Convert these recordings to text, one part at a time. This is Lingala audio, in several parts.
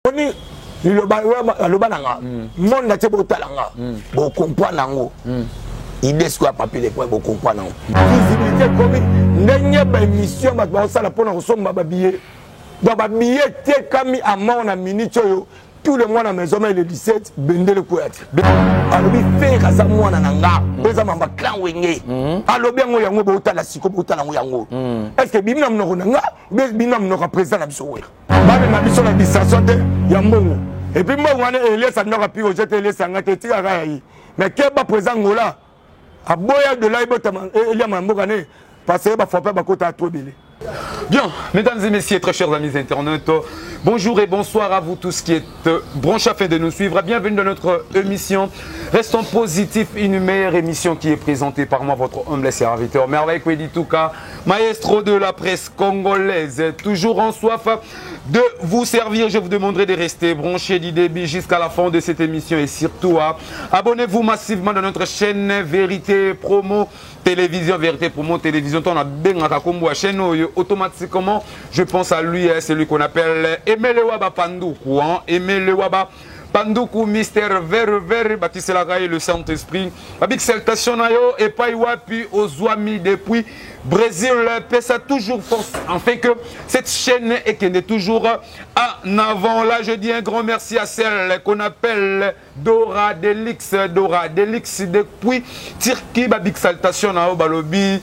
Oni le nanga monde na tebo talanga bo comprendre nango idée soit papier les points bo comprendre nango visibilité comme ndenge ba émission ba sala pona kosomba ba billet donc ba billet te kami à mort na minute yo tout le mois na maison mais le 17 bendele ko yati alobi fe kaza mwana nanga beza mamba clan wenge alobi yango yango bo tala siko bo tala yango est-ce que bimna mnoko nanga bimna mnoko président na biso wera ba na biso na distraction te ya mbongo et puis moi on est laisse à n'aura plus jeter laisse à ngate tira rayi mais que ba présent ngola a boya de là il y a mambokané parce que ba faut pas ba kota trop belé. Bien, mesdames et messieurs, très chers amis internautes, bonjour et bonsoir à vous tous qui êtes branchés afin de nous suivre. Bienvenue dans notre émission Restons positifs, une meilleure émission qui est présentée par moi, votre humble serviteur Merveille Kwedi Touka, maestro de la presse congolaise, toujours en soif de vous servir. Je vous demanderai de rester branchés du début jusqu'à la fin de cette émission et surtout abonnez-vous massivement dans notre chaîne Vérité Promo Télévision. Vérité Promo Télévision, on a bien à chaîne automatiquement, je pense à lui, celui qu'on appelle Aimé Le Waba Pandoukou, Aimé Le Waba Pandoukou, mystère vert, bâtisse la raille, le Saint-Esprit. Avec salutation et pas puis aux amis depuis Brésil, ça toujours force. En fait que cette chaîne est qu'elle est toujours en avant. Là, je dis un grand merci à celle qu'on appelle Dora Delix. Dora Delix depuis Turquie, Babik salutation à Balobi.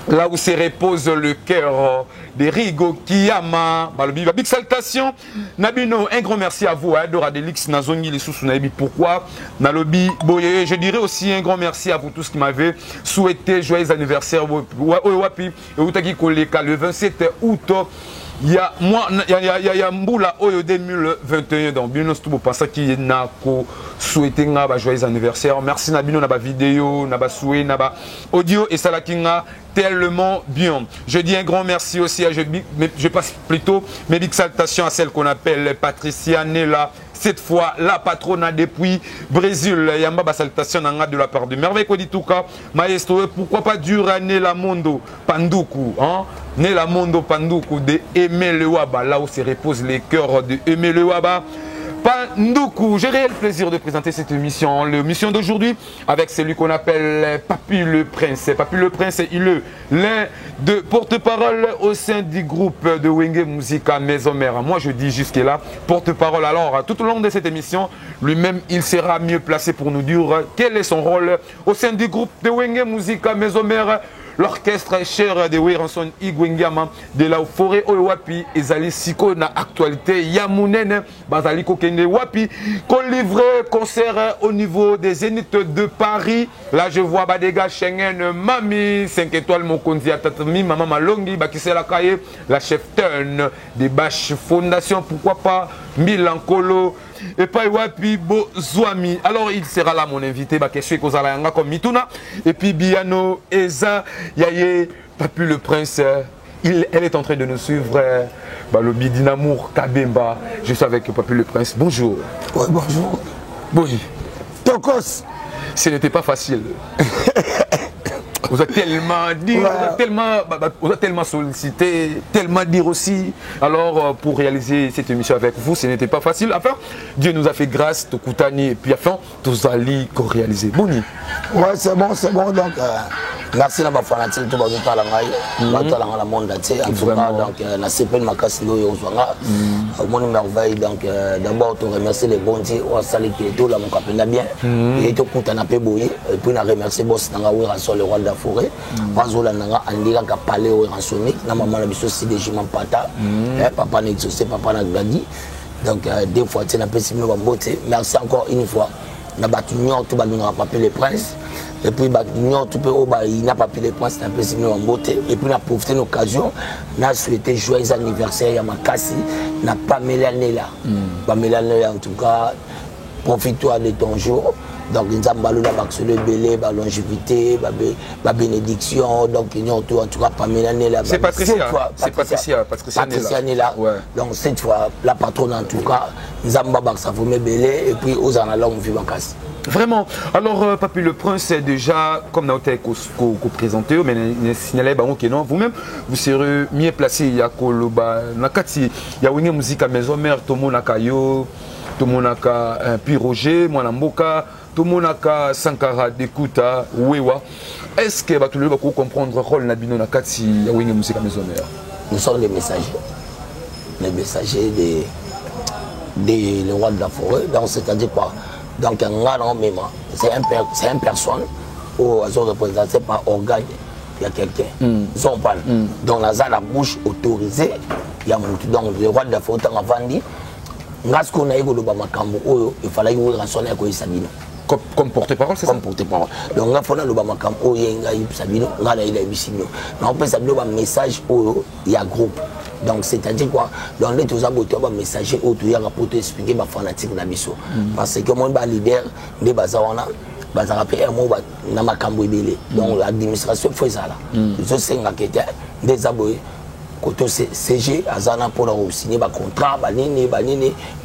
Là où se repose le cœur de Rigo Kiyama. Big salutation. Nabino, un grand merci à vous. Dora Delix, Nazongi, les sous-nabi. Pourquoi Nalobi, Boye. Je dirais aussi un grand merci à vous tous qui m'avez souhaité joyeux anniversaire. Wapi, le 27 août. Il y a Mboula Oyo 2021 dans Bino Stubo Passa qui n'a souhaité un joyeux anniversaire. Merci Nabino, Naba vidéo, Naba souhait, Naba audio et Salakinga tellement bien. Je dis un grand merci aussi à je passe plutôt mes big salutations à celle qu'on appelle Patricia Nella. Cette fois, la patronne depuis Brésil. Yamba salutation de la part de Merveille Kwedi Touka, maestro. Pourquoi pas Dura Nela Mondo Pandoukou, hein? Nela Mondo Pandoukou de Aimé Le Waba, là où se reposent les cœurs de Aimé Le Waba. Pandoukou, j'ai le plaisir de présenter cette émission, l'émission d'aujourd'hui, avec celui qu'on appelle Papy le Prince. Papy le Prince, il est l'un de porte-parole au sein du groupe de Wenge Musica Maison Mère. Moi, je dis jusque-là, porte-parole. Alors, tout au long de cette émission, lui-même, il sera mieux placé pour nous dire quel est son rôle au sein du groupe de Wenge Musica Maison Mère. L'orchestre cher de Weranson Igwengiama de la forêt Owapi et Zali Siko na actualité Yamounen Bazali Kokende Wapi qu'on livre concert au niveau des Zénith de Paris. Là je vois Badega Schengen Mami 5 étoiles Mokonzi Atatami Maman Malongi Bakisela Kaye la chef turn des Bâches Fondation, pourquoi pas Milankolo et pas Wapi Bozwami. Alors il sera là mon invité Bakeshe Kozala comme Mituna et puis Biano Eza Yaye Papy le Prince. Elle est en train de nous suivre. Le Bidinamour Kabemba. Je suis avec Papy le Prince. Bonjour. Ouais, bonjour. Oui. Tokos. Ce n'était pas facile. Vous avez tellement dit, vous avez tellement sollicité, tellement dire aussi. Alors, pour réaliser cette émission avec vous, ce n'était pas facile. Enfin, Dieu nous a fait grâce, Tokoutani, et puis enfin, tous allés réaliser. Boni. Ouais, c'est bon. Donc, merci à ma fanatique, tout le monde dans le monde entier. En tout cas, donc, la CPN Makasilo et Ozwanga. Mon merveille, donc, d'abord, tu remercie les bons dieux, ou à Sali qui est tout là, mon capitaine bien. Et tout le monde a payé, et puis, on a remercié Boss Nangaoui, sur le roi de la forêt. Pazola Nanga, Andira, qui a parlé au Ransonique, na maman, la mission aussi de Jiman Pata, papa n'a exaucé, papa n'a gagné. Donc, deux fois, tu n'as pas si bien beauté. Merci encore une fois. On a battu tout le monde, Papy le Prince. Et puis, il n'a pas pu les points, c'est un peu similaire en beauté. Et puis, on a profité de l'occasion, on a souhaité joyeux anniversaire à Makassi, on n'a pas mélangé là. Pas mélangé en tout cas, profite-toi de ton jour. Donc, nous avons le belé, la longévité, la bénédiction. Donc, nous avons en tout cas pas mélangé là. C'est Patricia. C'est Patricia Nela. Donc, cette fois, la patronne en tout cas, nous avons ça vous belé et puis aux en allant, on vit en casse. Vraiment. Alors, Papi le Prince, déjà, comme nous avons présenté, mais signalé que non, vous-même, vous serez mieux placé. Il y a une musique à maison mère, tout le monde a yo, tout le monde a Puis Roger, Mwanamboka, tout le monde a Sankara, Dekuta, Wewa. Est-ce que tout le monde peut comprendre le rôle de Nakati, il y a une musique à maison mère? Nous sommes des messagers des rois de la forêt, donc c'est-à-dire quoi? Donc c'est une personne où elles sont représentées par organe, il y a quelqu'un. Ils sont pas. Donc la bouche autorisée, il y a donc le roi de la forêt avant dit, grâce qu'on a eu le Bamakambo, il fallait y rassonner avec Sabino. Comme porte-parole, c'est ça? Comme porte-parole. Donc on a fait le Bamakambo, il y a Sabino, on a eu Sabino. On peut savoir un message où il y a groupe. Donc c'est-à-dire quoi? Donc les tous un messager autour pour expliquer ma fanatique na biso parce que moi leader des bazarona bazarape un mot na makambo ebele. Donc l'administration fait ça là. Je sais ngakete des aboyés côté CG azana pour leur signer ba contrat banini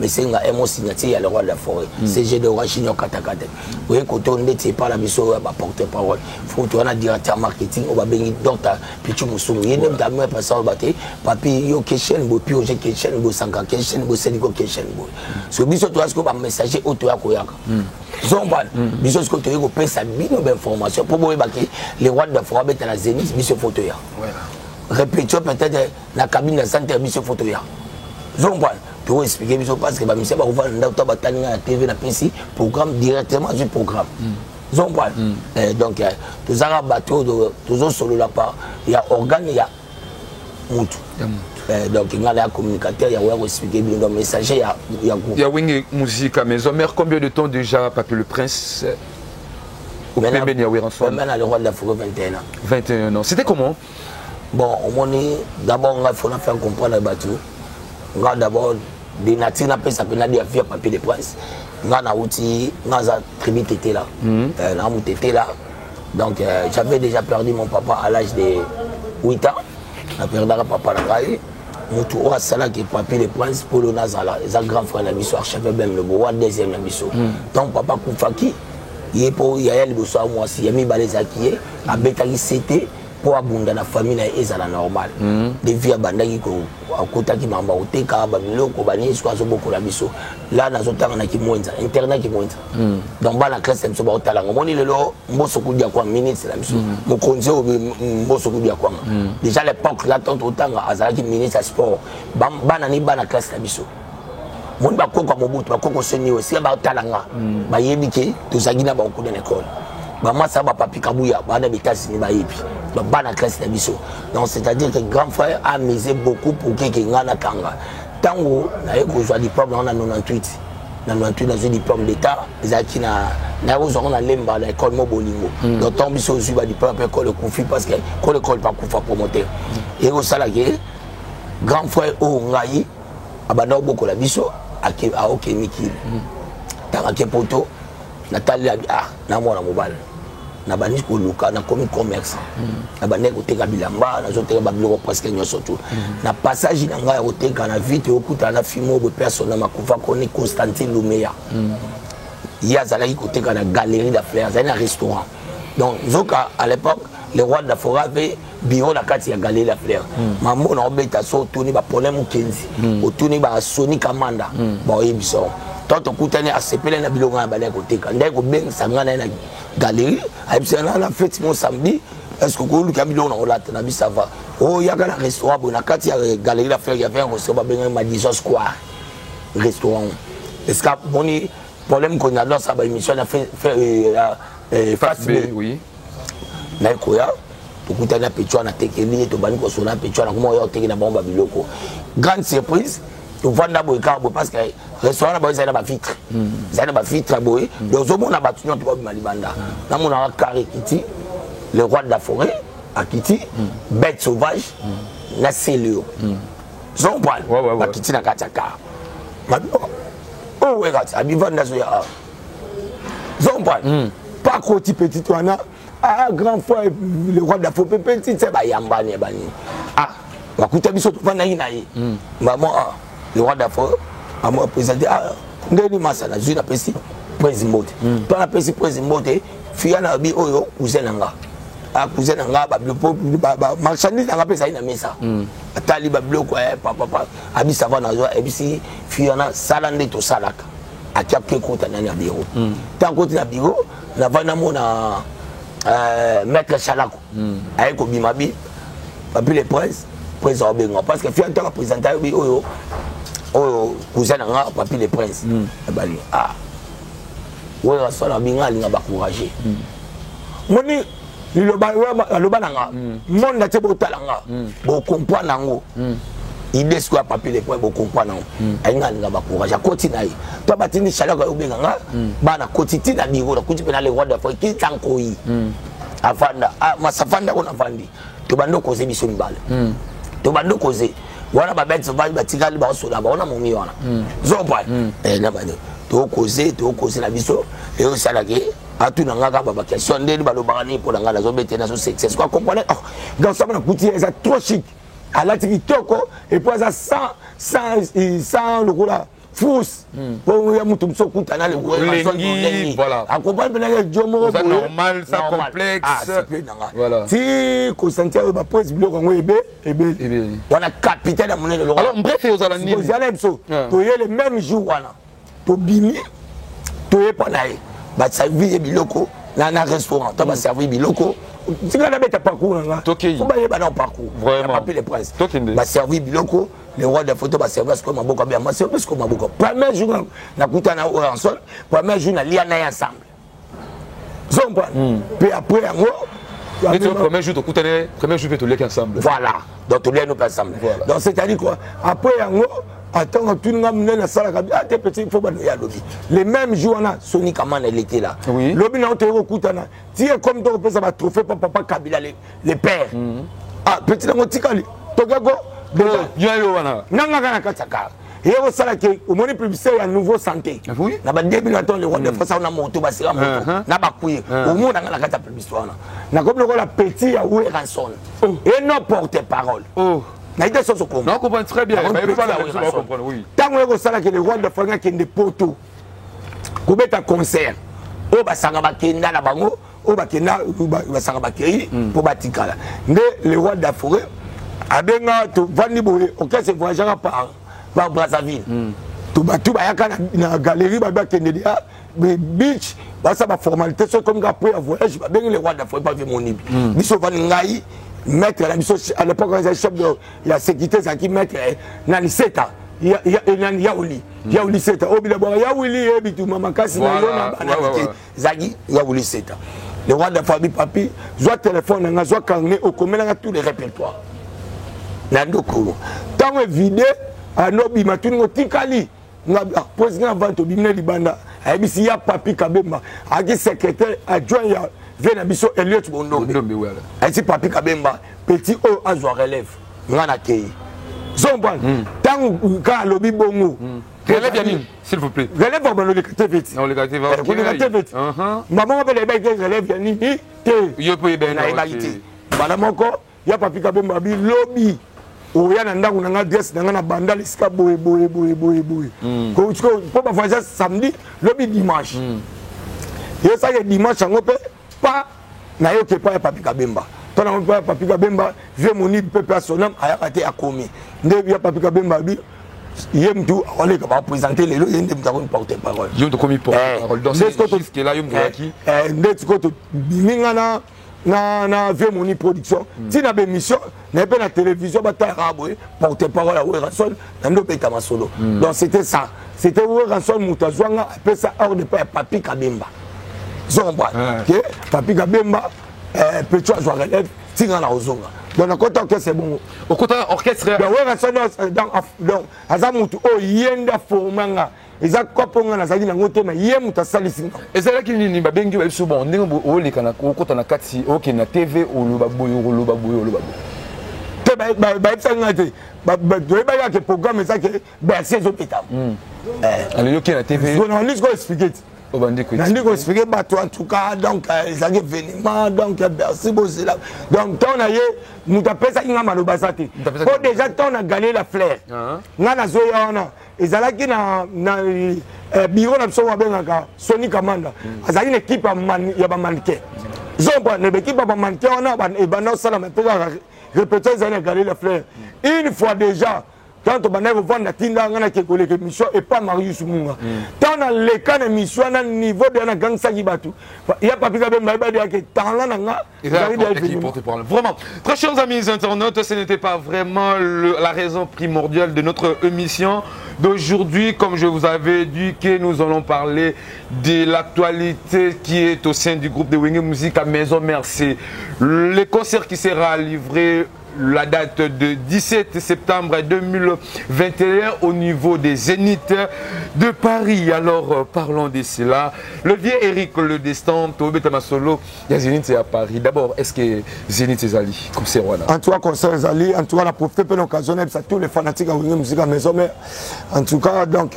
mais c'est nga un signature ya le roi de la forêt CG de Rachino Katakate. Oui côté on n'était pas la biso ba porte-parole faut tu on a directeur marketing on va bengi docteur Pichu Musumu yene mtamwe passer baté papi yo question bo puis j'ai question bo sanka question bo seniko question bo so biso to asko ba messager auto ya koyaka zomba biso ce côté ko pesa bino ba information pour boye baké les rois de la forêt beta la Zénith biso photo ya répétition peut-être la cabine de santé biso photo ya zomba tu expliquer biso parce que ba monsieur ba ouvrir ndauta batani na TV na PC programme directement du programme zomba donc tous ara bateau tous solo la part il y a organe il y a mutu donc il y a communicateur il y a expliquer bien messager il y a groupe il y a une musique à maison mère combien de temps déjà Papi le Prince maintenant le roi de la forêt 21 ans 21 ans c'était comment? Bon, d'abord, il faut faire comprendre le bateau. D'abord, des natifs n'a pas s'appelé des affaires Papi le Prince. On a outil, on a tribu tété là. Là. Donc, j'avais déjà perdu mon papa à l'âge de 8 ans. J'ai perdu mon papa à l'âge de 8 ans. Sala qui est Papi le Prince pour le Nazala. Les grands frères Nabiso, archevêque même le beau, deuxième Nabiso. Donc, papa Koufaki, il est pour y aller le soir, moi, s'il y a mis balais à qui est, à Betali c'était. Pour abonder la famille est la normale. Des vies abandonnées à côté qui m'a embauché, car Babylone, Kobani, soit beaucoup la biso. Là, dans un temps, on a qui moins, internet qui moins. Donc, la classe, c'est un talent. Mon île, moi, ce coup de quoi, minute, c'est la biso. Mon conseil, moi, ce coup de quoi. Déjà, à l'époque, là, tant autant, à Zalaki, ministre à sport, banani, la classe, la biso. Mon bako comme au bout, bako seni aussi, ba talanga, ba yebiki, tout ça, qui n'a pas beaucoup d'école. Moi, ça va pas Pikabouya, bah, dans les États-Unis, bah, la classe de Bisso. Donc, c'est-à-dire que grand frère a misé beaucoup pour que Ngana Kanga. Tant que j'ai un diplôme, on a 98. Dans un diplôme d'État, les acquis on a l'emba à l'école Mobolingo. Donc, tant Bisso aussi un diplôme à l'école Koufi parce que l'école pas Koufa promoteur. Et au salarié, grand frère Ngaï, abandonne beaucoup la Bisso à Okemiki. Tant que Poto, Nathalie na mwana mobile. Na bani ko luka na komi commerce na bani ko teka bilamba na zoteka babilo presque nyoso tout na passage na nga ko teka na vite okuta na fimo bo personne na makufa ko ni Constantine Lumeya ya zala ko teka na galerie d'affaires na restaurant donc zoka à l'époque les rois de la forêt avaient bureau na kati ya galerie d'affaires mambo na obeta so toni ba problème kenzi otoni ba Sony Kamanda ba yebiso tant okutani asepele na bilonga na bale ko teka ndai ko beng sangana na galerie aïbsana la fête mon samedi est-ce que ko luka bilonga na olata na bisava oh yaka na restaurant bona kati ya galerie d'affaires il y avait un restaurant benga Madison Square restaurant est-ce que boni problème qu'on a dans sa émission a fait face B oui na koya okutani na petwa na tekeli to bani ko sona petwa na ko yo teki na bomba biloko grande surprise to vanda boy carbo parce que restaurant boy ça na ba vitre ça na ba vitre boy donc zo mona batunyo to ba malibanda na mona carré kiti le roi de la forêt à kiti bête sauvage na cellule zo boy ba kiti na kataka oh ouais gars abi vanda zo ya zo boy pas côté petit wana ah grand frère le roi de la forêt petit c'est ba yamba ne bani ah ba kuta biso to vanda ina yi maman le roi d'Afrique a moi présenté Ndeni Massa na Zuna Pessi Prince Mbote. Toi, on appelle ça Prince Mbote. Fille, on a dit, oh, cousin Nanga. Ah, cousin Nanga, marchandise, on appelle ça une mesa. Atali, bablo, quoi, papa, abi, ça va dans la et puis si, fille, on a salandé tout salak. A qui a que compte dans le bureau. Tant qu'on est dans le bureau, on a vraiment maître Chalako. Avec Obimabi, papi les princes, prince Obenga. Parce que fille, on a présenté, oh, cousin Nanga, papi les princes. Ah. Oui, on a bien encouragé. Moi, le bananga, monde n'a pas de talent, bon comprendre idée soit papier les points bon comprendre ai ngani ba courage continue toi batini chaleur au benganga bana quotidien na biro kuti pena le roi d'Afrique qui tankoi afanda masafanda on afandi to bando koze biso mibale to bando koze wana ba bête va batikali ba sola ba ona momi wana zopwa na bando to koze na biso et au salaki atu na ngaka ba question ndeli ba lo bangani pour ngala zo bete na so success quoi comprendre dans ça na kuti ça trop chic à la TikTok et puis ça sans le coup là fous pour y mutum so kutana le voilà accompagne le jomo normal ça complexe voilà si consentir ba pose bloc en ebe on a capitaine à monnaie le alors bref aux alani vous allez so to y le même jour voilà to bimi to y pas naé ba servir biloko na restaurant to ba servir biloko. Si vous avez un parcours, vous avez un parcours. Vraiment. Les princes. Va servir Biloko, le roi de photo va servir ce que Maboka bien. Moi, c'est plus que Maboka. Premier jour, na kuta na Oranson. Premier jour, na liana ensemble. Zomba. Puis après, en haut. Mais le premier jour, premier jour, tu l'es ensemble. Voilà. Donc, tu l'es nous ensemble. Donc, c'est-à-dire quoi? Après, en haut. Attends, tu n'as pas de salle à tes petits, il faut pas y aller. Les mêmes jours, on a Sony Kaman, elle était là. Oui. L'objet n'a pas été tu es comme toi, ça va trophée pour papa Kabila, les pères. Ah, petit dans mon ticali. Togago, Nanga Kataka. Et au salaire qui au moins publicité il y a nouveau santé. Oui. Na ba début temps le roi de France on a monté ba sera moto. Na ba kuye. Au moins na kata publicité na. Na comme le la petit ya où ranson. Et non porte-parole. Na idée sur ce qu'on. Non, on comprend très bien. Oui. Tant que ça que le roi de France qui est des poteaux. Ko beta concert. O ba sanga ba kenda na bango, o ba kenda ba sanga ba kiri pour batikala. Mais le roi de la forêt abenga to vandi boye, OK c'est voyagera par Brazzaville. To ba yaka na galerie ba kende dia beach ba ça ba formalité so comme après voyage ba benga le roi de la forêt pas vu mon ibi. Biso vandi ngai mettre la mission à l'époque quand il chef de la sécurité ça qui mettre nani seta yaouli seta obi d'abord yaouli et bitu mama kasi na yona banaki zagi yaouli seta le roi de famille papi soit téléphone nga soit carnet au commun tous les répertoires na ndoko tant vidé anobi matuni ngotikali nga pose nga vente bimne libanda ayebisi ya papi kabemba aki secrétaire adjoint ya vena biso Elliot Bondombe ainsi papi kabemba petit o azwa relève ngana kei zomban tant ka lobi bongo relève yamine s'il vous plaît relève ba le KTV non le KTV maman be le ba relève yani te yo po ben na ibagiti bala moko ya papi kabemba bi lobi oya na ndangu na adresse na banda lisika boye ko ba voyage samedi lobi dimanche et ça y dimanche ngope pas na yo ke pas papi kabemba tona mo pas papi kabemba je moni pepe sonam aya kate akomi nde ya papi kabemba bi yem tu on ka présenter les yende mta ko porter parole yo to komi porter parole dans ce qui est là yo mki nde ko to bimingana na vie moni production ti na be mission na pe na télévision bata raboy porter parole à Ranson na ndo pe ta solo donc c'était ça c'était Ranson mutazwanga pe ça hors de papi kabemba zomba que papi kabemba petit joie relève tinga na ozonga donc na kota orchestre c'est bon au kota orchestre donc azamutu o yenda formanga eza koponga na zali na ngote ma yemuta salisinga ezala kinini babengi ba biso bon ndenge oleka na kota na kati OK na TV oloba boyo te ba tsanga te ba ya ke programme ça que ba c'est hôpital allez OK na TV on va juste expliquer expliquer en tout cas donc les événements donc merci beaucoup donc on a nous appelle ça ingama lobasate déjà on a gagné la fleur nga na zoya ona ezalaki na bureau na biso babengaka Sony Kamanda azali une équipe ya ba mannequin zomba ne équipe ya ba mannequin on a ebana sala mais pour répéter ça na Galilée Fleur une fois déjà quand on va vendre la tinda ngana ke koleke mission et pas Marius Munga tant dans les cas de mission na niveau de na gang saki batu il y a pas plus de ba dia ke tant là nga vraiment très chers amis internautes ce n'était pas vraiment la raison primordiale de notre émission d'aujourd'hui. Comme je vous avais dit que nous allons parler de l'actualité qui est au sein du groupe de Wenge Musique à Maison Merci. Le concert qui sera livré la date de 17 septembre 2021 au niveau des Zénith de Paris. Alors parlons de cela. Le vieux Eric Le Destin, Tobeta Masolo, il y a Zénith à Paris. D'abord, est-ce que Zénith est allé concert voilà? En tout cas, concert est allé. En tout cas, la profité pour l'occasion, ça tous les fanatiques à Wenge Musique à Maison. Mais en tout cas, donc,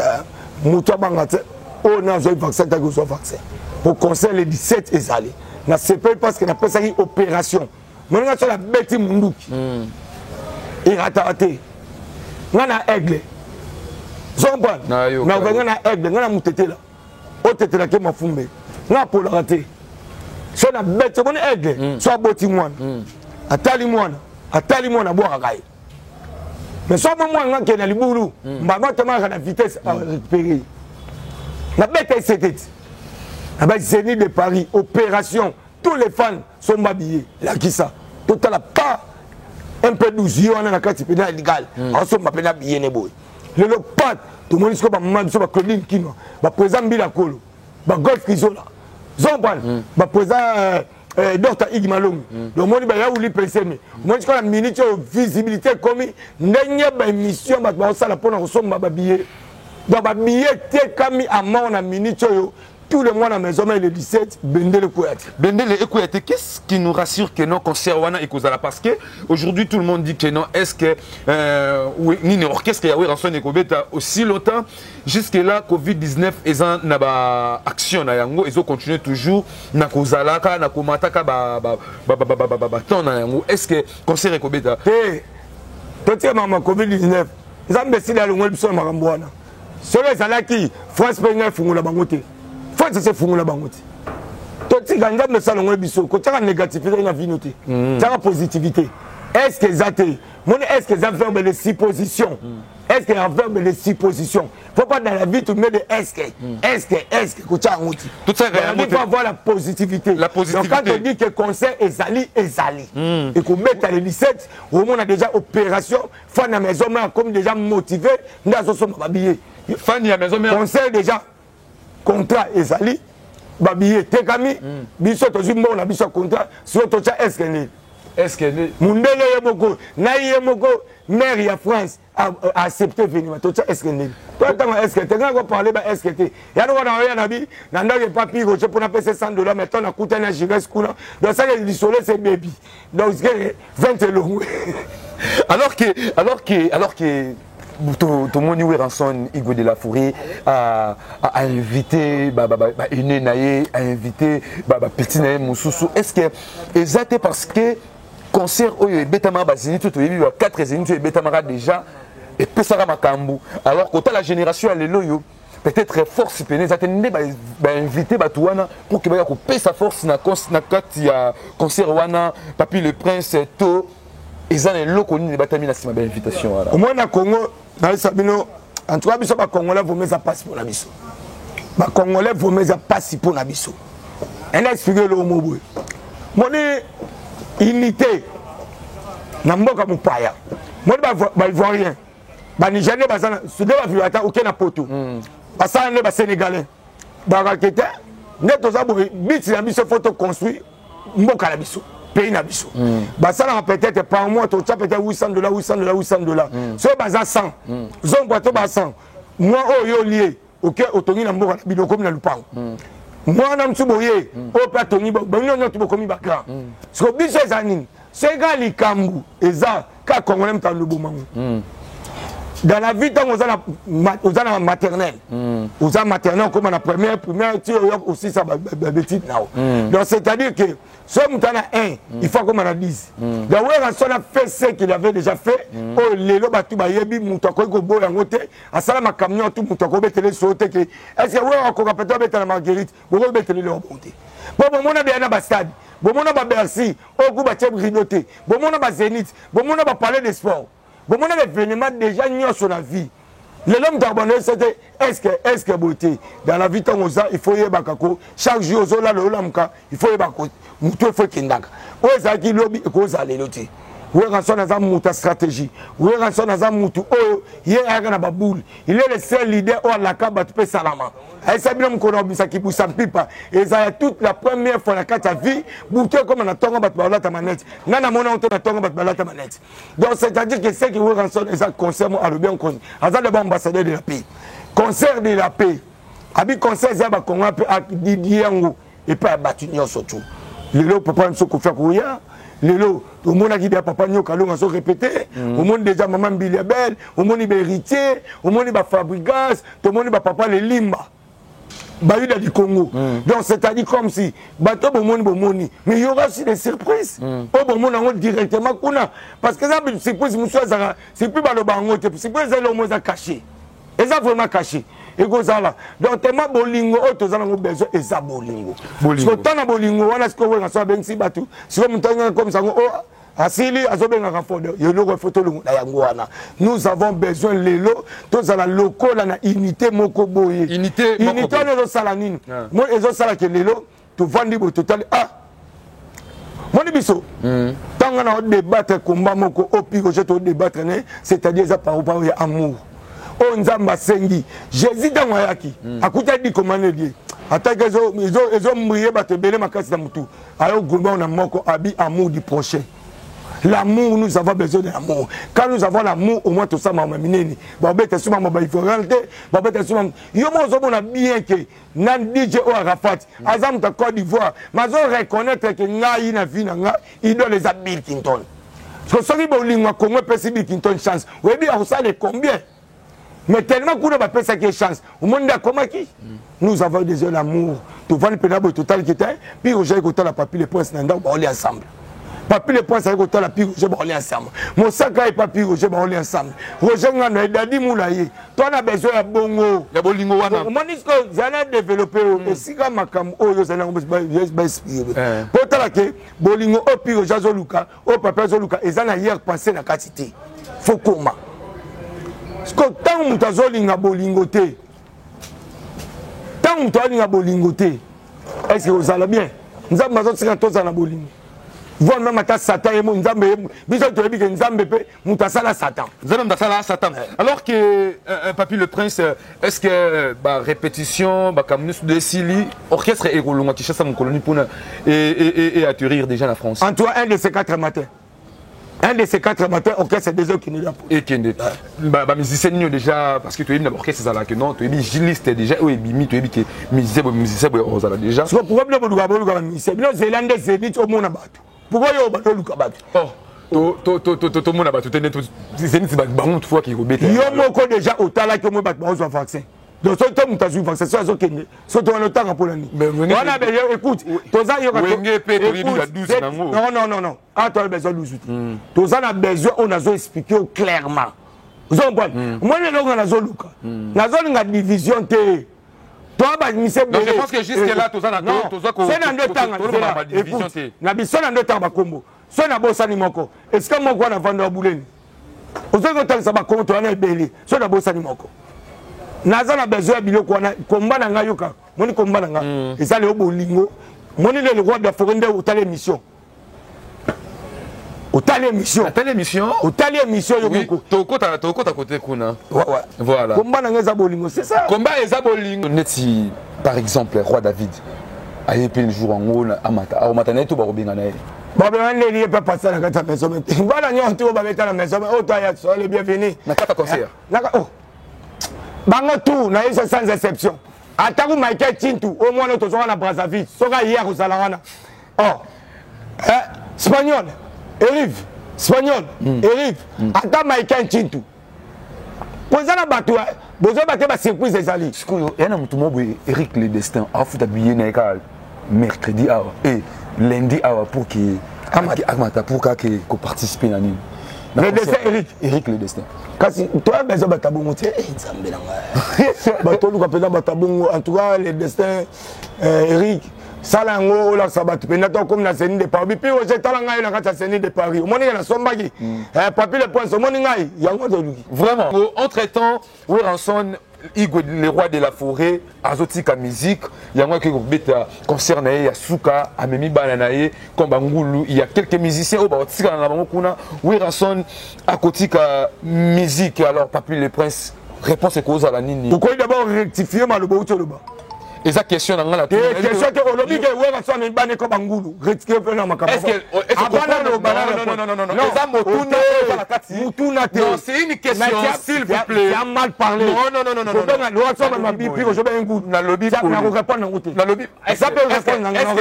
Moutoua Bangate, on a un vaccin, un vaccin. Au concert, le 17 est allé. Na CP parce qu'on appelle ça une opération. Moi, je suis la bête Munduki. Il a raté. On a aigle. Zomban. Mais on a aigle. On a moutété là. On a là qui m'a fumé. On a pour le rater. Si on a bête, on a aigle. Soit boti moine. Atali moine. Atali moine à boire à gaille. Mais soit moi, qui est dans le boulot, maman, tu as la vitesse à récupérer. La bête est c'était. La bête Zénith de Paris. Opération. Tous les fans sont habillés. Là, qui ça? Tout à la pas un peu douze, on a la carte pénale légale. On se m'a pénal habillé, ne boy. Le pas, tout le monde est comme maman, sur la Claudine Kino, le président Bilakolo, le Golf Kizola, Zomban, le président Dr. Igmalong. Le monde est là où il pense. Le monde est la minute de visibilité comme il n'y a pas de mission, mais on s'en a pour nous sommes habillés. Donc, habillé, t'es comme à mon minute. Tout le monde à la maison, le 17, Bendele Kouyaté. Bendele Kouyaté, qu'est-ce qui nous rassure que non, concert Wana et Kozala? Parce que aujourd'hui, tout le monde dit que non, est-ce que ni orchestre Yahweh Ranson et Kobeta aussi longtemps, jusque-là, Covid-19, ils ont pas action, ils ont continué toujours, na Kozala, na Komataka, est-ce que concert et Kobeta? Tout le monde Covid-19, ils ont décidé d'aller au moins de Marambouana. Celui qui France Pénal Fungola Bangote. France c'est Fungola Bangote. Tout le monde a ça dans le biseau. Quand tu as négativité, il y a une tu as positivité. Est-ce que ça est-ce que ça fait des suppositions? Est-ce qu'il y a un verbe de supposition? Il ne faut pas dans la vie tout mettre est-ce que tu as un outil. Tout ça, il faut avoir la positivité. La positivité. Donc quand on dit que le conseil est allé. Et qu'on mette à les 17, au moins on a déjà opération, fan à maison, mais comme déjà motivé, nous avons habillé. Fan à maison, mais conseil déjà, contrat est allé, babillé, Tekami, biso to jumbo na biso contrat, sur to cha est-ce que est-ce que Mundele Yemoko, Naï Yemoko, maire de France a accepté de venir. Est-ce que toi, est-ce que tu as parlé de est-ce que tu as un avis, il n'y a pas de papier pour payer $100, mais tu as coûté un gilet. Donc ça, il isolé ses bébés. Donc 20 euros. Alors que tout le monde Ranson Igwe de la Forêt a invité une naïe, a invité petit naïe Moussoussou. Est-ce que exactement parce que concert où Betama Bazini tout il y a 4 Zénith et Betama déjà et Pesara Makambu alors que la génération elle est loyo peut-être force peine ça tenait inviter Batouana pour que paye sa force na concert wana Papi le Prince to ils ont un lot connu de Batami na sima invitation voilà au moins na Congo na Sabino en tout cas biso ba Congolais vont mettre ça passe pour la biso ba Congolais vont mettre ça passe pour la biso elle a expliqué le mot boy moni unité na mboka mupaya moni ba ivoirien ba nigérien ba sana sudé ba viata aucun na poto ba sana ne ba sénégalais ba rakete ne to za boy bit na biso photo construit mboka na biso pays na biso ba sana peut-être par mois to peut-être $800 so ba za 100 zongo to ba 100 moi oyo lié OK otongi na mboka na biloko na lupango moi na msuboye o patongi ba nyonya to bokomi ba grand so biso zanini sega likambu eza ka Congolais mtando bomango dans la vie, tant on a maternelle, on a maternelle comme la première, tu as aussi ça, bêtise. Donc, c'est-à-dire que, si on a un, il faut qu'on en a 10. Donc, on a fait ce qu'il avait déjà fait. Oh, les lots, tu vas y aller, tu vas y aller, à ça, ma camion, tout, tu vas y aller, sauter. Est-ce que vous avez encore peut-être la marguerite, vous avez peut-être le remonter. Bon, on a bien un stade, bon, on a Bercy, au goût, on a Grignoté, bon, on a Zénith, bon, on a parlé de sport. Bon, on a l'événement déjà mis sur la vie. L'homme d'abonné, c'était est-ce que beauté dans la vie, il faut y aller. Chaque jour, il faut y aller. Il faut qu'il y ait. Où est-ce qu'il y a lobby et qu'on allait l'autre? Où est-ce qu'il y a une stratégie? Où est-ce qu'il y a une il y a un baboule. Il est le seul leader où la carte peut salama. Et c'est bien qu'on a mis ça qui pousse un pipa. Et ça a toute la première fois la carte à vie. Bouté comme on a tonga bat ta manette. Nana mona on a tonga bat ta manette. Donc c'est-à-dire que c'est qui vous rançonne et ça concerne à le bien concerne. Azal le bon ambassadeur de la paix. Concert de la paix. Abi concert zaba qu'on a Didier Ngo et pas battu surtout. Le lot peut prendre ce qu'on fait courir. Le lot, au monde qui dit papa Nyo Kalou a répété. Au monde déjà maman Biliabel. Au monde il héritier. Au monde il va Fabrigas. Au monde il va papa les Limba. Baïda du Congo. Donc c'est-à-dire comme si bateau bomoni, mais il y aura aussi des surprises. Au bomoni directement parce que ça surprise monsieur Zara, c'est plus le bango, c'est plus le mot caché. Et ça vraiment caché. Et go là. Donc tellement bolingo autres ont besoin et ça bolingo. Parce que tant bolingo on a ce qu'on veut ça ben si bateau. Si on montagne comme ça Asili azobenga rafodeur yelo photo lungu na yango wana nous avons besoin lelo tous la locaux na unité moko boye unité no sala nini mo ezo sala ke lelo to vandi bo total moni biso tanga na débattre combat moko opiko je to débattre né c'est-à-dire ça par ya amour o nzamba sengi Jésus dans yaki akuta di commande die attaque ezo mbriye bato belé makasi na mutu ayo gumba na moko abi amour du prochain. L'amour, nous avons besoin de l'amour. Quand nous avons l'amour, au moins tout ça m'a mené. Babette souvent m'a il faut rentrer. Babette souvent. Yo mo zo mona bien que nan DJ o Arafat, azam ta Côte d'Ivoire, mais on reconnaître que ngai na vie na nga idole les Bill Clinton. Parce que celui bolingo Congo peut Bill Clinton chance. Oui bien on sait combien. Mais tellement qu'on a pas ça qui chance. Au monde a comment qui nous avons besoin d'amour. Tout va le pénable total qui était puis au j'ai côté la papier les princes nanda on est ensemble. Papi les points, ça veut dire la pire, je vais aller ensemble. Mon sac est pas pire, je vais aller ensemble. Roger Ngana, Dadi Moulaye, toi, on a besoin de bongo. La bolingo, on dit que j'en ai développé, et si quand ma cam, oh, je n'ai pas inspiré. Pour toi, que bolingo, au pire, Jazo Luka, au papa Zoluka, et j'en ai hier pensé la quantité. Faut comment? Parce que tant que tu as zolinga bolingoté, tant que tu as bolingoté, est-ce que vous allez bien? Nous avons besoin de tous en bolingo. Voir même à Satan et mon Nzambe, bisous tu as dit que Nzambe peut montasala Satan. Satan. Alors que Papi le Prince, est-ce que répétition, comme nous de Sili, orchestre et Rolonga qui chasse mon colonie pour et atterrir déjà la France. En toi un de ces 4 matins. Un de ces 4 matins, orchestre des autres qui nous l'a pour. Et qui est musicien déjà parce que tu es une orchestre ça là que non, tu es giliste déjà ou bimi tu es que musicien on a déjà. Ce problème le musicien, bien zélandais zénith au monde abattu. Pourquoi il y a bateau Luka Batu? Oh, tout le monde a battu. C'est une bonne fois qu'il rebête. Il y a encore déjà au talent que moi battu un vaccin. Donc ce temps où tu as eu vaccin, c'est ça qui est. Ce temps le temps en Pologne. Voilà, mais écoute, tous ça il y a non. Ah toi besoin de l'outil. Tous ça a besoin on a expliqué clairement. Vous comprenez? Moi les gens na zo Luka. Na zo nga division té. Toi, je pense que jusque-là, tout ça, c'est dans 2 temps. Na biso na 2 temps bakombo. So na bosa ni moko. Est-ce que moko na vendre bouleni? Ozo ko tangisa bakombo to na ebele. So na bosa ni moko. Naza na besoin biloko na komba na ngayoka. Moni komba na nga. Ezali obolingo. Moni le roi de la forêt de otale mission. Otale mission. Yoko. Toko ta côté kuna. Voilà. Combat na ngeza bolingo, c'est ça. Combat eza bolingo. Neti par exemple roi David. Aye pe le jour en haut amata. A mata neto ba robinga na. Ba ba ne li pas passer na kata maison. Voilà nyo to ba beta na maison. Oh toi ya so le bienvenu. Na kata concert. Oh. Bango tout na isa sans exception. Ataku Michael Chintu au moins to so na Brazzaville. Soka hier ko salangana. Oh. Espagnol. Erive, espagnol, Erive, attends Michael Chintu. Poza na bato bozo bato ba surprise ezali. Sikoyo yana mutu mo boye Eric Le Destin afuta billet na ka mercredi awa et lundi awa pour que amata pour que participer na nini. Le Destin Eric Le Destin. Kasi toi bezo batabungu te nzambe na nga. Bato luka pena batabungu en tout cas Le Destin Eric Salango la sabat pena to comme na Zénith de Paris puis au jetala ngai na kata Zénith de Paris moni na sombaki papi le point so moni ngai yango to luki vraiment entre-temps Weranson Igwe le roi de la forêt azotika musique yango ki beta concert na ya suka amemi bana na ye komba ngulu il y a quelques musiciens au ba tika na bango kuna Weranson akotika musique alors papi le prince réponse cause à la nini pourquoi d'abord rectifier malobo utoloba et ça question dans la question que olobi que Weranson en bane ko bangulu rectifier pe na makamba est-ce que non ça motuna non c'est une question s'il vous plaît j'ai mal parlé non Weranson m'a dit puis je vais ngulu na lobby na répondre na ngote na lobby ça peut répondre na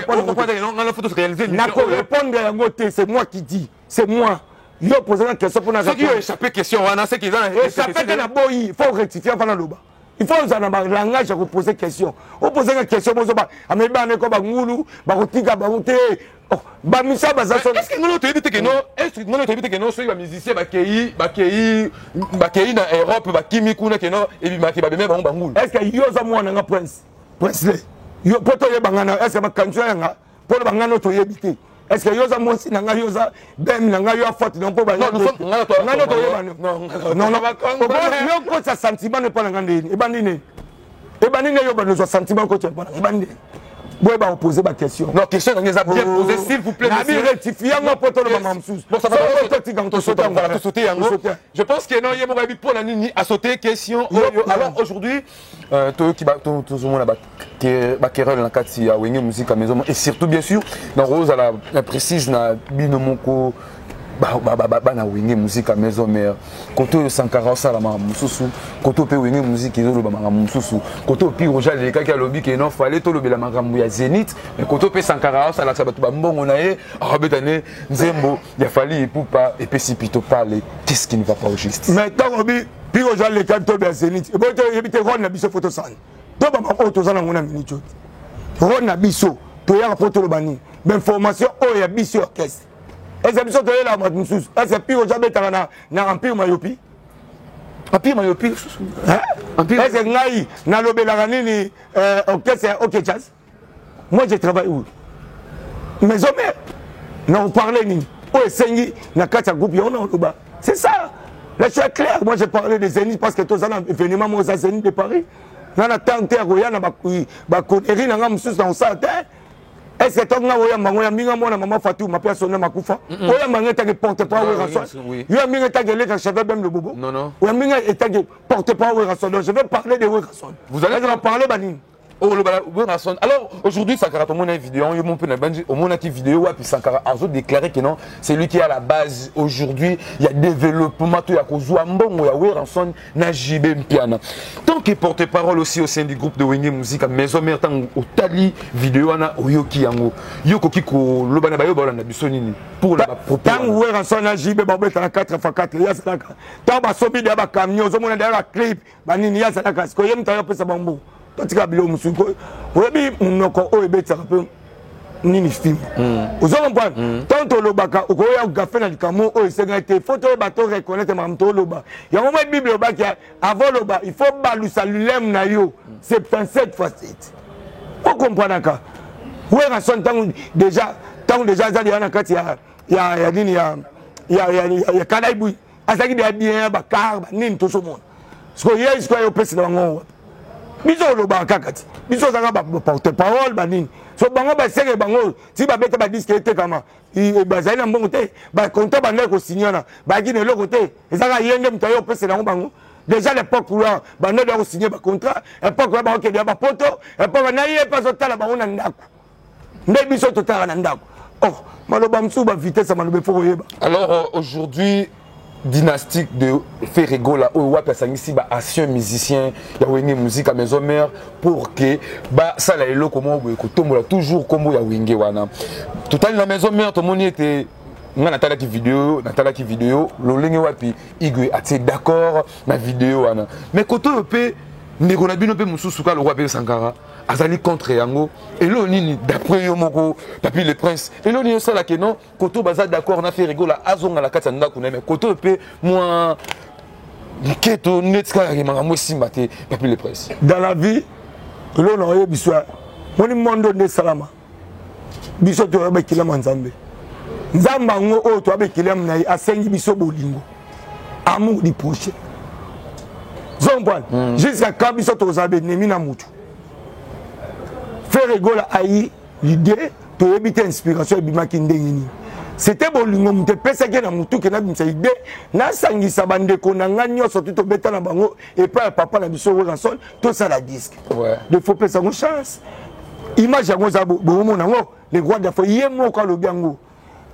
répondre photo réaliser na ko répondre na ngote c'est moi qui dis c'est moi yo poser la question pour na répondre ceux qui ont échappé question on a ceux qui ont échappé na boyi il faut rectifier avant loba. Il faut un langage à poser question. On pose une question, on va mais ben ko ba ngulu, ba kotika ba kote. Ba misa ba za. Est-ce que nous te dit que non, est-ce que nous te dit que non, soit ba musicien ba kei na Europe ba kimi kuna que non et bi maki ba bemba ba ngulu. Est-ce que yo za mwana nga prince? Presley. Yo poto ye bangana, est-ce que ba kanjo nga? Pour bangana to yebité. Est-ce que yoza mosi nanga yoza bem nanga yo faute non po ba non yo ko sa sentiment ne pas nanga ndeni ebandine yo ba no sentiment ko tshepana ebandine boye ba poser ba question non question nanga za bien poser s'il vous plaît monsieur rectifier ngo poto le mama msusu bon ça va to sauter yango je pense que non yemo ba bi pour la nini à sauter question alors aujourd'hui to ki ba to zo na ba ba Kerel na kati ya wenge musique à maison et surtout bien sûr dans Rose à la précise na bino moko na wenge musique à maison mère koto Sankara sala ma mususu koto pe wenge musique ezolo ba ma mususu koto pi roja le kaka lobi ke non fallait to lobela makambu ya Zénith mais koto pe Sankara sala sa batu ba mbongo na ye abetane nzembo ya fali ipupa et pe sipito parler qu'est-ce qui ne va pas au juste mais tant obi pi roja le kaka to ba Zénith e boto yebite ron na biso photo san to ba ma to zana ngona minute ron na biso to ya photo lo bani ben formation o ya biso orchestre. Est-ce que tu es là, Madmousous? Est-ce que tu es là, na Empire Mayopi? Empire Mayopi? Est-ce que tu es là, Lobelaranini, orchestre, ok, jazz? Moi, je travaille où? Mes hommes, non, parlez ni. Où est Sengi, na Katia Groupe, c'est ça. Là, je suis clair. Moi, j'ai parlé des Zénith parce que tous les événements, moi, c'est Zénith de Paris. Dans la tente, il y a un peu dans ça. Est-ce que tu as maman Fatou, ma personne m'a koufa? Oya manga ta porte-parole Weranson. Yo minga ta gelé ka cheveux même le bobo. Non. Oya minga ta porte-parole Weranson. Donc je vais parler de Weranson. Vous allez en parler banine. Oh le Weranson. Alors aujourd'hui Sankara tout le monde a une vidéo, yo mon peu na bandi, au monde a une vidéo puis Sankara a déclaré que non, c'est lui qui est à la base aujourd'hui, il y a développement tout ya kozwa mbongo ya Weranson na JB Mpiana. Tant que porte-parole aussi au sein du groupe de Wenge Musique à maison mère tant au tali vidéo na oyoki yango. Yo koki ko lobana bayo ba na biso nini pour la tant Weranson na JB ba beta 4x4 ya sadaka. Tant ba sobi de ba camion zo mona derrière clip banini ya sadaka ko yem ta pesa bambo. Totika bilo musuko oyebi munoko o ebetaka pe nini film ozo comprendre tant olobaka okoya gafe na likamo o esenga te photo bato reconnaître mamto loba yango mo bible obaki avant loba il faut balusa lulem na yo 77 fois 7 on comprendre ka Weranson tant déjà za yana kati ya nini ya kanaibu azaki bien ba car ba nini to so monde so yes ko yo pesi na ngo biso loba kakati biso zanga ba porte-parole banini so bango ba senge bango si ba beta ba disque te kama ba zaina mbongo te ba konto ba ndeko signana ba kine loko te ezanga yende mtayo pese na bango déjà l'époque là ba ndo ko signer ba contrat époque là ba ko dia ba poto époque na ye pas otala ba ona ndako nde biso totala na ndako oh maloba msuba vitesse malobe fo yeba. Alors aujourd'hui dynastique de Ferrego là où wapi asangisi ba ancien musicien ya Wenge Musique à maison mère pour que ba ça la elo comment ko tombola toujours comme ya Wenge wana tout à la maison mère tout le monde était nga natala ki vidéo lolenge wapi igwe ati d'accord na vidéo wana mais koto pe ndeko na bino pe mususu ka lokwa pe Sankara azali contre yango elo nini d'après yo moko Papi le Prince elo ni sala ke non koto baza d'accord na fait rigola azonga la kata ndako na mais koto pe moi keto netka ya makambo simba te Papi le Prince dans la vie elo na yo biswa moni mondo ne salama biso to ba kilama nzambe nzamba ngo o to ba kilama na asengi biso bolingo amour du prochain zombwan jusqu'à quand biso to zabe nemi na mutu faire rigola ayi l'idée to ebite inspiration bimaki ndengini c'était bolingo mute pesa ke na mutu ke na bimisa idée na sangisa bandeko na nganyo surtout to beta na bango et pas papa na biso ranson to ça la disque ouais de faut pesa ngo chance image yango za bomo nango les rois de foi yemo ka lobi yango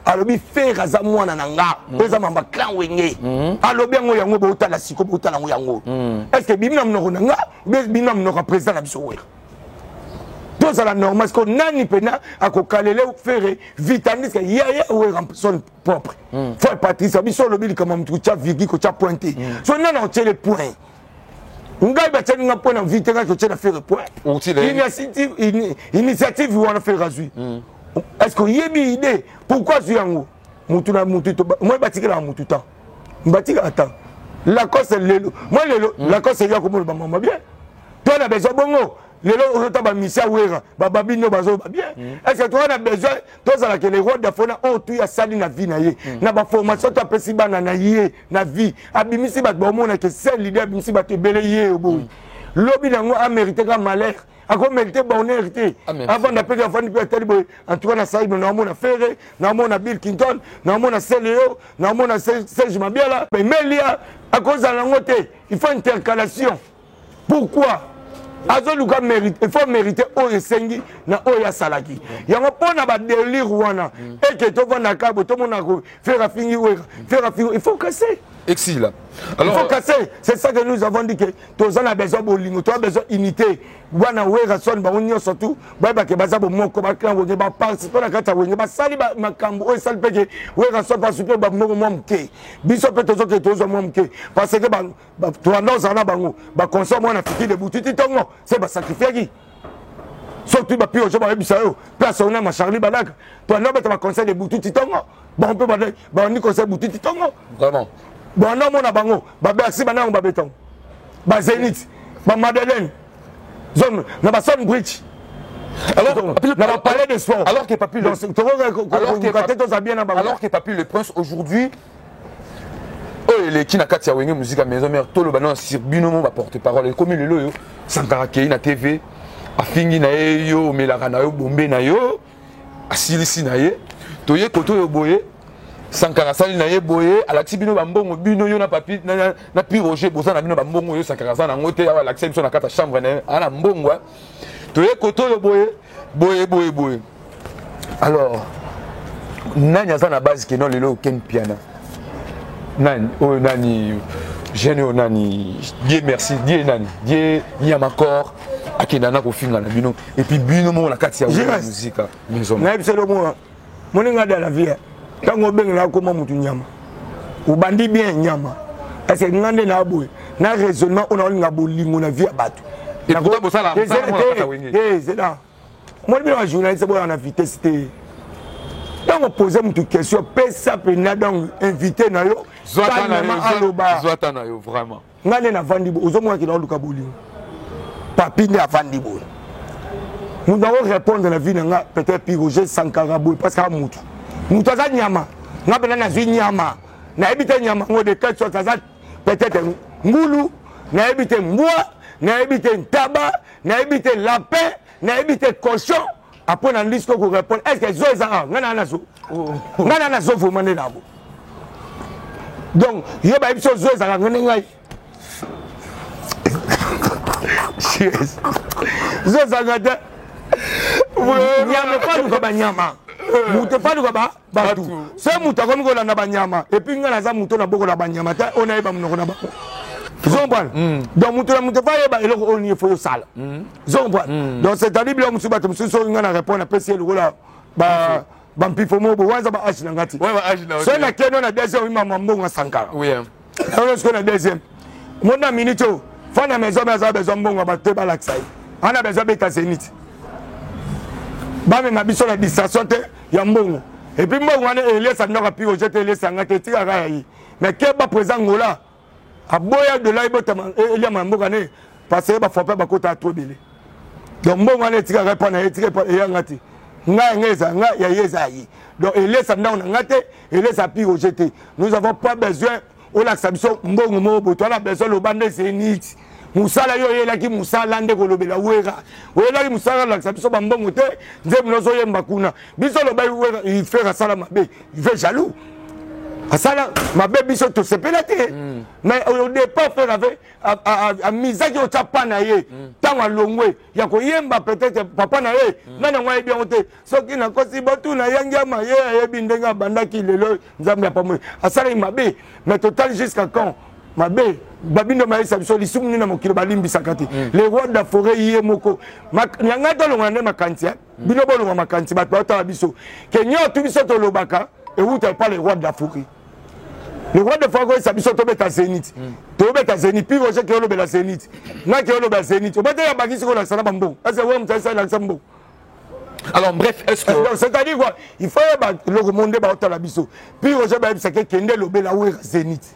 alobi faire za mwana na nga pesa mamba clan wenge alobi yango bo utala siko bo utala yango est-ce que bimina mnoko na nga bimina mnoko président na biso we tout ça la normal parce que nani pena akokalele faire vitandis que ya we son propre faut Patrice biso lobi comme mtu cha vigi ko cha pointer so nana on tient les points ngai ba tena nga point na vite ka ko tena faire point initiative wana faire razui est-ce que yebi idée pourquoi yango mutu na mutu to moi batikela mutu ta batika ata la cause lelo moi lelo la cause ya ko mo ba mama bien toi na besoin bongo lelo on ba misia wera ba babino bazo ba bien est-ce que toi na besoin toi ça la que les rois d'afona o tu ya sali na vie na ye na ba formation to pesi bana na ye na vie abimisi ba bo mona que c'est l'idée abimisi ba te beleye obo lobi nango a mérité ka malheur a ko mérité bonheur té avant d'appeler avant de tali boy en tout cas na saïd na mona Ferré na mona Bill Clinton na mona Célio na mona Serge Mabiala mais Melia à cause de la ngoté il faut intercalation pourquoi azoluka mérite il faut mériter oyo sengi na oyo salaki yango pona ba délire wana et que to vona kabo to mona ko faire fingi il faut casser exil alors il faut casser c'est ça que nous avons dit que tous on a besoin bolingo to besoin unité wana wera son ba onyo surtout ba ke baza bo moko ba clan wo ba participer na kata wo ba sali ba makambo o sali peke wera son pas super ba moko momke biso pe tozo ke tozo momke parce que ba to annoncé na bango ba consomme na fiki de boututi tongo c'est ba sacrifier qui surtout ba pio je ba bisa yo place on a ma Charlie Balak to na ba conseil de boututi tongo ba on peut ba ni conseil boututi tongo vraiment bon non mona bango ba bersi bana ba beton ba Zénith ba Madeleine zone na ba Son Bridge alors na ba parler de sport alors que Papi alors que Papi le Prince aujourd'hui oh les qui na kati ya wenge musique à maison mère tout le banon sur binomo va porter parole comme le loyo Sankara Kei na TV afingi na yo melaka na yo bombe na yo asilisi na ye toye koto yo boye Sankara sali na ye boye alaxi bino bambongo bino yo na Papi na pi Roger boza na bino bambongo yo Sankara sana ngote ya alaxi biso na kata chambre na ana mbongo toye koto yo boye alors nani azana base que non lelo ken piana nani oh nani jeune nani Dieu merci Dieu nani Dieu yamakor akenana ko finga na bino et puis bino mo na kati ya musique maison na biselo mo moninga de la vie tango bengela ko mutu nyama ubandi bien nyama parce que ngande na boye na raisonnement on a nga bolingo na vie abatu et pour ça la c'est là moi le journaliste bon en invité c'était quand on pose une question pesa pena donc invité na yo Zwata na yo vraiment ngane na vandi bo ozomo ki na luka bolingo Papi ne avandi bo nous devons répondre la vie na peut-être Roger Sankara boy parce que mutu mutu za nyama nga bena na zwi nyama na ebite nyama ngo de quelque chose ça peut-être ngulu na ebite mbwa na ebite ntaba na ebite lapin na ebite cochon après na liste ko répondre est-ce que zo za ngana na zo vous mandez là donc yo ba biso zo za ngana ngai yes zo za ngada nyama pas nous ba nyama mutu pas nous ba batu c'est mutu comme ko na ba nyama et puis ngana za mutu na boko na ba nyama ta on aïba mnoko na ba zombwan donc mutu fa yeba eloko on y faut sala zombwan donc c'est à dire bien mutu ba mutu so ngana répondre après c'est le là ba bampifo mobo waza ba age na ngati Ouais, âge là. so na keno na deuxième oui maman mbongo Sankara Oui. alors ce qu'on a deuxième mon minute fa na maison mais a besoin mbongo ba te ba laksai ana besoin beta Zénith ba me mabiso la distraction te ya mbongo et puis mbongo wana elesa ndaka pi ojete elesa ngati tika ga yi mais ke ba présent ngola aboya de là ibota elia mamboka ne parce que ba faut ba kota trop belé donc mbongo wana tika ga pa na tika pa ya ngati nga ngeza nga ya yeza yi donc elesa ndaka ngate elesa pi ojete nous avons pas besoin on a sabiso mbongo mobo to la besoin lo bande Zénith musala yo yela ki musala nde ko lobela wera wela ki musala la sabiso ba mbongo te nze mnozo yemba kuna biso lo ba wera il fait sala mabe il fait jaloux asala mabe biso to sepelate mais au départ faire avec a misaki o tapa na ye tanga longwe ya ko yemba peut-être papa na ye nana ngwa bien ote soki na kosi botu na yangia ma ye yebi ndenga bandaki lelo nzambe apamwe asala mabe mais total jusqu'à quand mabe babindo maïsa biso lisumuni na mokilo balimbi sakati les rois de la forêt yé moko nyanga to longa ne makanti bino bo longa makanti ba ta biso kenyo tu biso to lobaka et vous t'avez pas les rois de la forêt le roi de Fago ça biso to beta Zénith to beta Zénith puis roger ke lobela Zénith na ke lobela Zénith o beta ya bagisi ko la sala bambo asa wo mtsa la sambo. Alors bref, est-ce que c'est-à-dire quoi il faut le remonter ba ta la biso puis roger ba bisa ke kende lobela we Zénith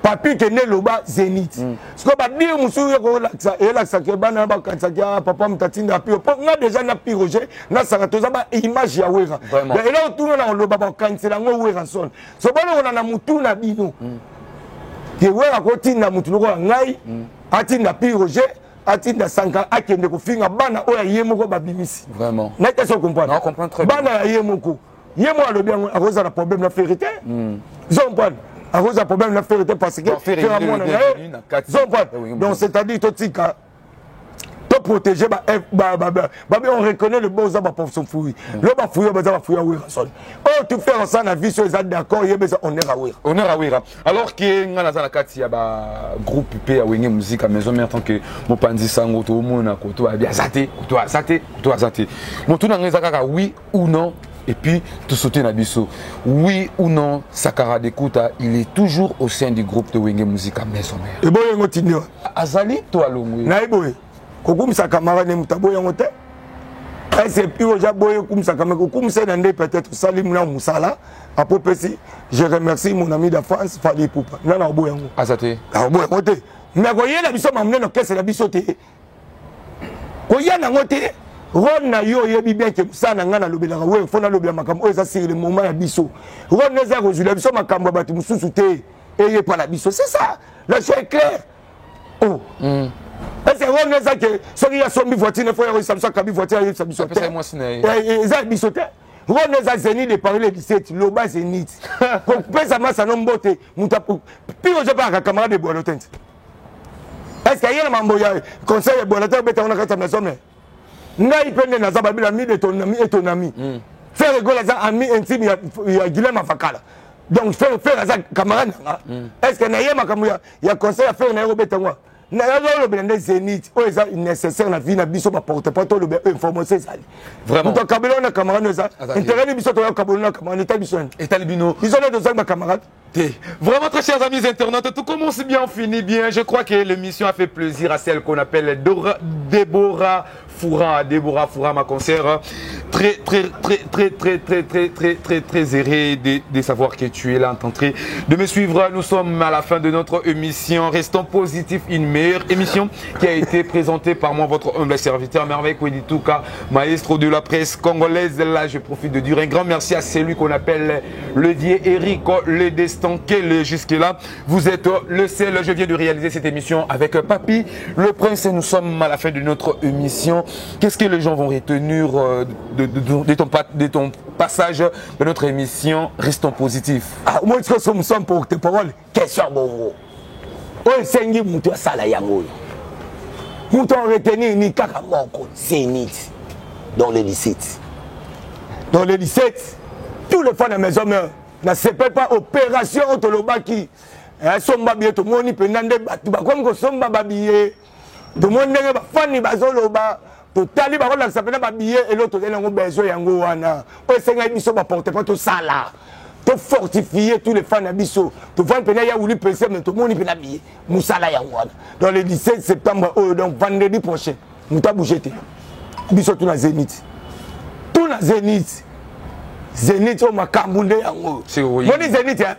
papi kende loba Zénith ce que ba dire musu ko la sa ke bana ba kansa ya papa mtatinda puis nga déjà na pi roger na saka to za ba image ya wera et là tout na loba ba kansa la ngo wera son so bana ona na mutu na bino ke wera ko tinda mutu ko ngai atinda pi roger atinda Sankara akende ko finga bana oya yemoko ba bimisi vraiment na question comprendre on comprend très bien bana yemoko yemo a le bien a cause la problème la vérité comprendre à cause du problème la vérité parce que donc c'est-à-dire tout tika to protéger on reconnaît le bon zaba pour son fouille le ba fouille ba fouille oui raison oh tu fais ça na vie sur les d'accord on est à wera alors que ngana za na kati ya ba groupe pe ya wenge musique à maison mais en tant que mopanzi sango to mona ko to abia zate to azate mon tout na ngeza kaka oui ou non. Et puis, tout sauter Nabiso. Oui ou non, Sankara Dekouta, il est toujours au sein du groupe de Wenge Musique à Maison Mère. Et bon, il continue. Azali, toi, l'homme. Naïboé. Kokoum Sakamara ne mutabo yangote. Et c'est puis au Jaboye, Koum Sakamara, Koum Senande peut-être Salim na Moussala. À propos si, je remercie mon ami de France, Fali Poupa. Nana Oboyango. Azate. Aboyangote. Mais voyez la biso m'amener dans caisse la bisote. Koya nangote. Ron na yo yebi bien que ça na ngana lobela we fona lobela makambo eza sur le moment ya biso ron neza ko jula biso makambo batu mususu te eye pa la biso c'est ça le choix est clair oh est-ce que ron neza que soki ya sombi voiture ne faut ya samsa kabi voiture ya biso te c'est moi sine eza biso te ron neza Zénith de parler 17 loba Zénith ko pesa masa no mbote muta pi o jepa ka camarade de Boilotente est-ce que yena mambo ya conseil de Boilotente beta on a kata maison mais ngai pende na zaba bila mi de ton ami et ton ami faire rigoler ça ami intime ya Guilherme Fakala donc faire ça camarade est-ce que na yema kamu ya conseil à faire na robeta moi na yo le blende Zénith o eza nécessaire na vie na biso ba porte pas to le information ça vraiment donc kabelo na camarade ça intérêt biso to ya kabelo na camarade ta biso et talibino biso na deux camarade. Vraiment très chers amis internautes, tout commence bien, on finit bien. Je crois que l'émission a fait plaisir à celle qu'on appelle Déborah Foura, ma concert. Très zéré de savoir que tu es là en tenté de me suivre. Nous sommes à la fin de notre émission. Restons positifs, une meilleure émission qui a été présentée par moi, votre humble serviteur, Merveille Koueditouka, maestro de la presse congolaise. Là, je profite de dire un grand merci à celui qu'on appelle le dieu Eric Le Destin. Jusque-là, vous êtes le seul. Je viens de réaliser cette émission avec Papi, le prince, et nous sommes à la fin de notre émission. Qu'est-ce que les gens vont retenir de ton passage de notre émission? Restons positifs. Ah, moi, je suis pour tes paroles. Question bon. Oh, c'est un mouton à Salayango. Mouton retenir ni Kakamoko, Zénith, dans les 17. Dans les 17, tous les fans de la maison meurent. Na sepe pas opération otoloba qui somba bien to moni penande batu ba comme ko somba babiye to monde ba fani bazoloba totali ba la sapena ba billet et l'autre yango besoin yango wana o senga biso ba porter pas to sala to fortifier tous les fans à biso to vendre pena ya wuli penser mais tout le monde peut la billet musala yango wana dans le 17 septembre donc vendredi prochain muta bougete biso tout na Zénith Zénith au makambu yango moni Zénith hein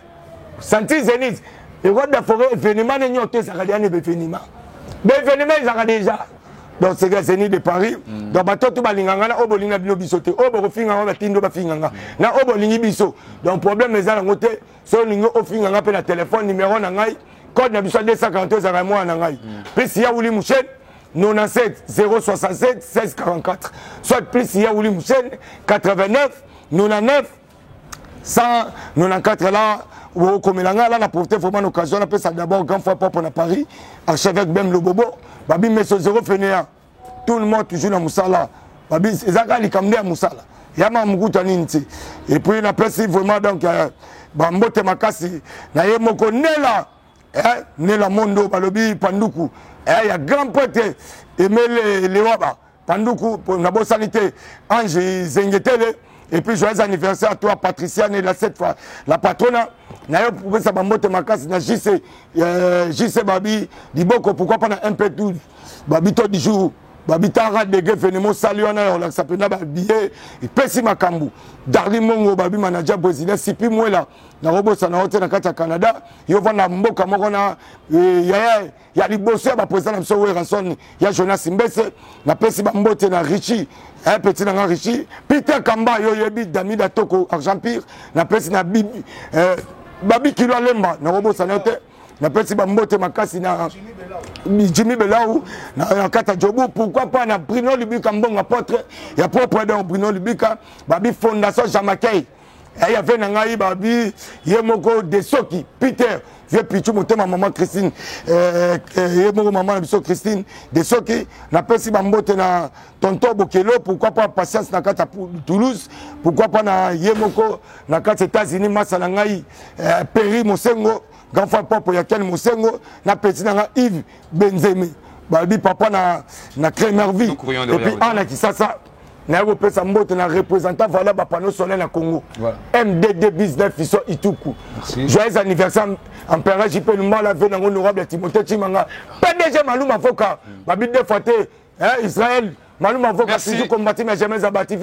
senti Zénith et quoi da forêt événement n'y autre ça regarder un événement mais événement ils ont déjà donc c'est que Zénith de Paris donc bato to balinganga na obolinga bino bisote obo finga ba tindo ba finganga na obolingi biso donc problème ezala ngote so lingo ofinganga pe na téléphone numéro na ngai code na biso 242 za moi na ngai puis ya wuli Mouchen 97 067 16 44 soit plus ya wuli Mouchen 89 99 194 là comme là la profité vraiment l'occasion après ça d'abord grand fois pour na Paris archevêque même le bobo babi mais ce zéro fainéant tout le monde toujours dans Moussala babi ezaka likamde ya Moussala yama mukuta ninti et puis na place vraiment donc bambote makasi na ye moko nela nela mondo balobi panduku ya grand poète Emile Lewaba panduku na bo sanité Ange Zengetele. Et puis joyeux anniversaire à toi Patricia Nela cette fois la patronne na yo pour ça bambote makasi na JC babi diboko pourquoi pas na un peu tout babi to du jour babi tara de gouvernement salut on a la sapena babillet et pesi makambu Darli Mongo babi manager brésilien sipi mwela na robosa na hôtel na kata Canada yo vana mboka moko na ya liboso ba président na mso Ranson ya Jonas Mbese na pesi bambote na Richie un petit na Richie Peter Kamba yo yebi Damida Toko Argentpire na pesi na bibi babi kilo lemba na robosa na hôtel na pesi bambote makasi na Jimmy Belau na kata Jobu pourquoi pas na Bruno Lubika mbonga apôtre ya propre dans Bruno Lubika babi fondation Jamakei il y avait nangai babi yemoko de soki Peter vieux pichu motema maman Christine yemoko maman biso Christine de soki na pesi bambote na tonton Bokelo pourquoi pas patience na kata Toulouse pourquoi pas na yemoko na kata États-Unis masala ngai Perry Mosengo grand frère papa ya Ken Mosengo na petit na Yves Benzeme babi papa na Crémerville et puis ana kisasa na européen sa mbote na représentant voilà ba panneau solaire na Congo MDD business fiso Ituku joyeux anniversaire empereur JP Lumala ve na honorable Timothée Chimanga PDG Maluma Foka babi de fois Israël Maluma Foka toujours combattu mais jamais abattu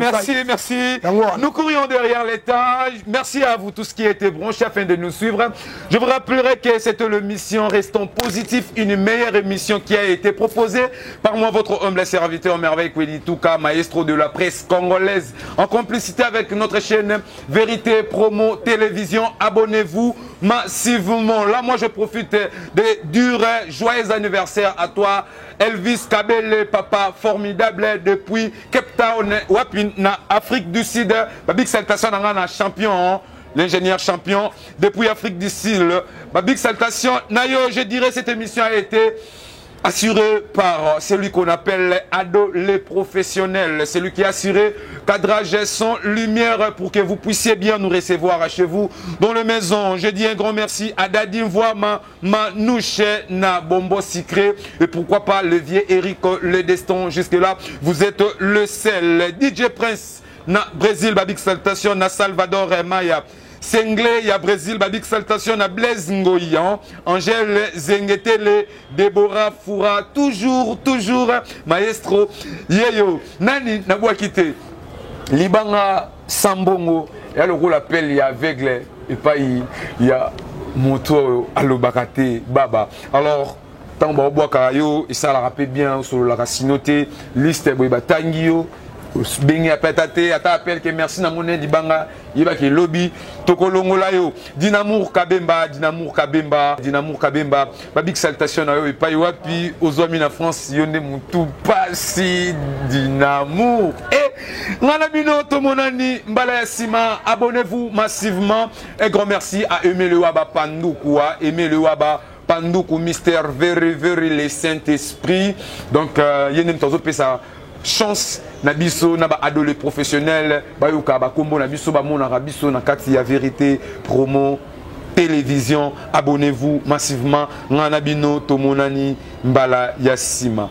merci nous courions derrière l'État. Merci à vous tous qui étaient branchés afin de nous suivre. Je vous rappellerai que c'était l'émission Restons Positifs, une meilleure émission qui a été proposée par moi, votre humble serviteur merveille Kweli Touka, maestro de la presse congolaise, en complicité avec notre chaîne Vérité Promo Télévision. Abonnez-vous massivement. Là, moi, je profite de dire joyeux anniversaire à toi, Elvis Kabele, papa formidable depuis Cape Town, Wapin, Afrique du Sud. Big salutation à champion, l'ingénieur champion depuis Afrique du Sud. Big salutation. Nayo, je dirais cette émission a été assuré par celui qu'on appelle Ado les professionnels, celui qui a assuré cadrage son lumière pour que vous puissiez bien nous recevoir chez vous dans la maison. Je dis un grand merci à Dadim Voama, Manouche, na Bombo Sicré et pourquoi pas le vieux Eric Le Destin. Jusque là, vous êtes le seul. DJ Prince, na Brésil, Babik Saltation, na Salvador Maya. Senglé, il y a Brésil, Babik Saltation, na Blaise Ngoyan, Angèle Zengetele, Déborah Foura, toujours, maestro, Yeyo, Nani, Nabouakite, Libanga Sambongo, il y a le rôle appel, il y a aveugle, et pas il y a Moto Alobakate, Baba. Alors, tant Karayo, et ça la rappelle bien sur la racinoté, liste Tangio. Bengi apetate ata appel que merci na monnaie di banga yiba ke lobby tokolongola yo Dinamour Kabemba babik salutation na yo et pa wapi ozwami na France yonde mutu pasi Dinamour et ngana bino to monani mbala sima. Abonnez-vous massivement et grand merci à Aimé le Waba Pandoukou, Aimé le Waba Pandoukou, Mystère very le Saint-Esprit. Donc yenem tozo pesa chance na biso na ba adolé professionnel ba yoka ba kombo na biso ba mona biso na kati ya Vérité Promo Télévision. Abonnez-vous massivement ngana bino to monani mbala yasima.